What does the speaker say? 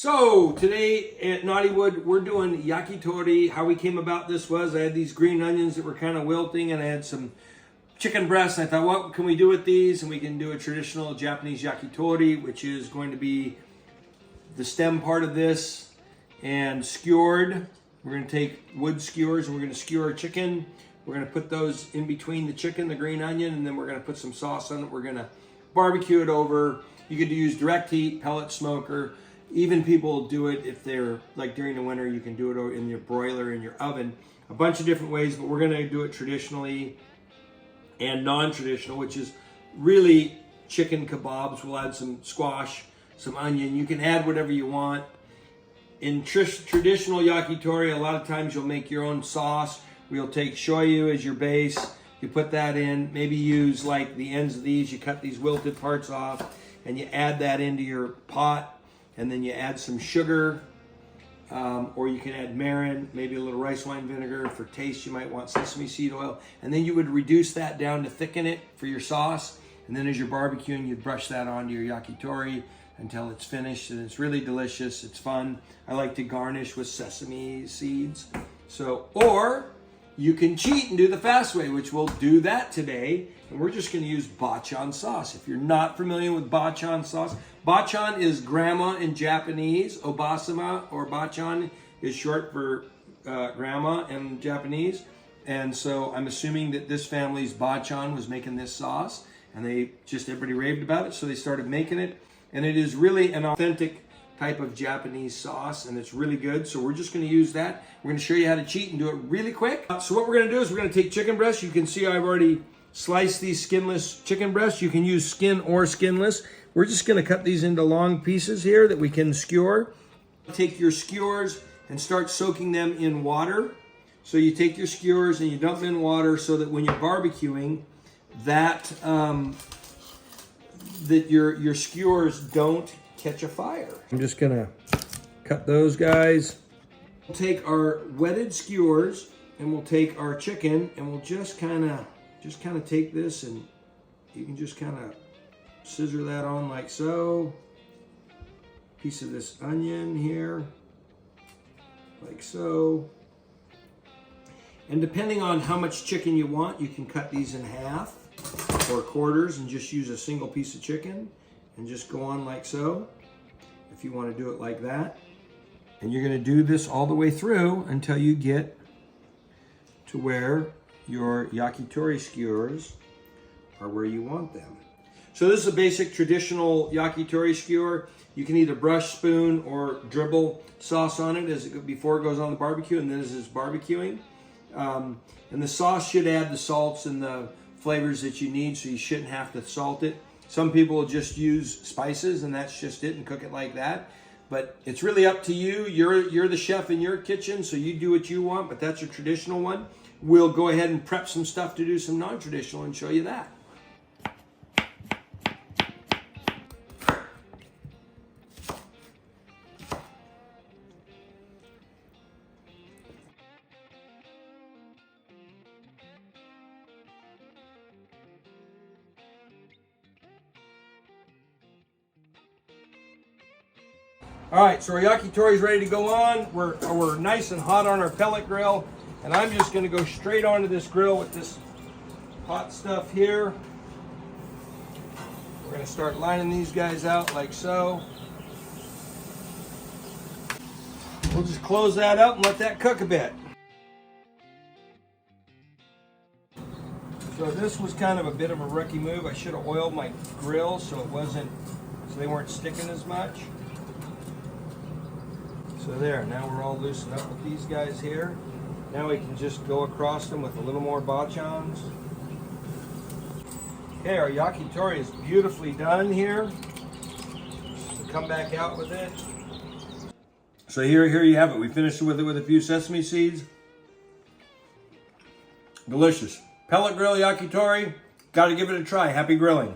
So today at Knottywood, we're doing yakitori. How we came about this was I had these green onions that were kind of wilting, and I had some chicken breasts. I thought, what can we do with these? And we can do a traditional Japanese yakitori, which is going to be the stem part of this and skewered. We're going to take wood skewers and we're going to skewer our chicken. We're going to put those in between the chicken, the green onion, and then we're going to put some sauce on it. We're going to barbecue it over. You could use direct heat, pellet smoker. Even people do it if they're like during the winter, you can do it in your broiler, in your oven. A bunch of different ways, but we're going to do it traditionally and non-traditional, which is really chicken kebabs. We'll add some squash, some onion. You can add whatever you want. In traditional yakitori, a lot of times you'll make your own sauce. We'll take shoyu as your base. You put that in, maybe use like the ends of these. You cut these wilted parts off and you add that into your pot. And then you add some sugar, or you can add marin, maybe a little rice wine vinegar. For taste, you might want sesame seed oil. And then you would reduce that down to thicken it for your sauce. And then as you're barbecuing, you'd brush that onto your yakitori until it's finished. And it's really delicious. It's fun. I like to garnish with sesame seeds. So, or you can cheat and do the fast way, which we'll do that today. And we're just going to use Bachan sauce. If you're not familiar with Bachan sauce, Bachan is grandma in Japanese. Obasama or Bachan is short for grandma in Japanese. And so I'm assuming that this family's Bachan was making this sauce. And everybody raved about it, so they started making it. And it is really an authentic type of Japanese sauce, and it's really good. So we're just going to use that. We're going to show you how to cheat and do it really quick. So what we're going to do is we're going to take chicken breasts. You can see I've already sliced these skinless chicken breasts. You can use skin or skinless. We're just going to cut these into long pieces here that we can skewer. Take your skewers and start soaking them in water. So you take your skewers and you dump them in water so that when you're barbecuing, that your skewers don't catch a fire. I'm just going to cut those guys. We'll take our wetted skewers and we'll take our chicken and we'll just kind of take this, and you can just kind of scissor that on like so. Piece of this onion here, like so. And depending on how much chicken you want, you can cut these in half or quarters and just use a single piece of chicken and just go on like so, if you want to do it like that. And you're going to do this all the way through until you get to where your yakitori skewers are where you want them. So this is a basic traditional yakitori skewer. You can either brush, spoon, or dribble sauce on it before it goes on the barbecue, and then as it's barbecuing. And the sauce should add the salts and the flavors that you need, so you shouldn't have to salt it. Some people will just use spices, and that's just it, and cook it like that. But it's really up to you. You're the chef in your kitchen, so you do what you want, but that's a traditional one. We'll go ahead and prep some stuff to do some non-traditional and show you that. All right, so our yakitori is ready to go on. We're nice and hot on our pellet grill, and I'm just going to go straight onto this grill with this hot stuff here. We're going to start lining these guys out like so. We'll just close that up and let that cook a bit. So this was kind of a bit of a rookie move. I should have oiled my grill so they weren't sticking as much. So there, now we're all loosened up with these guys here. Now we can just go across them with a little more bachans. Okay, our yakitori is beautifully done here. So come back out with it. So here you have it. We finished with it with a few sesame seeds. Delicious. Pellet grill yakitori. Got to give it a try. Happy grilling.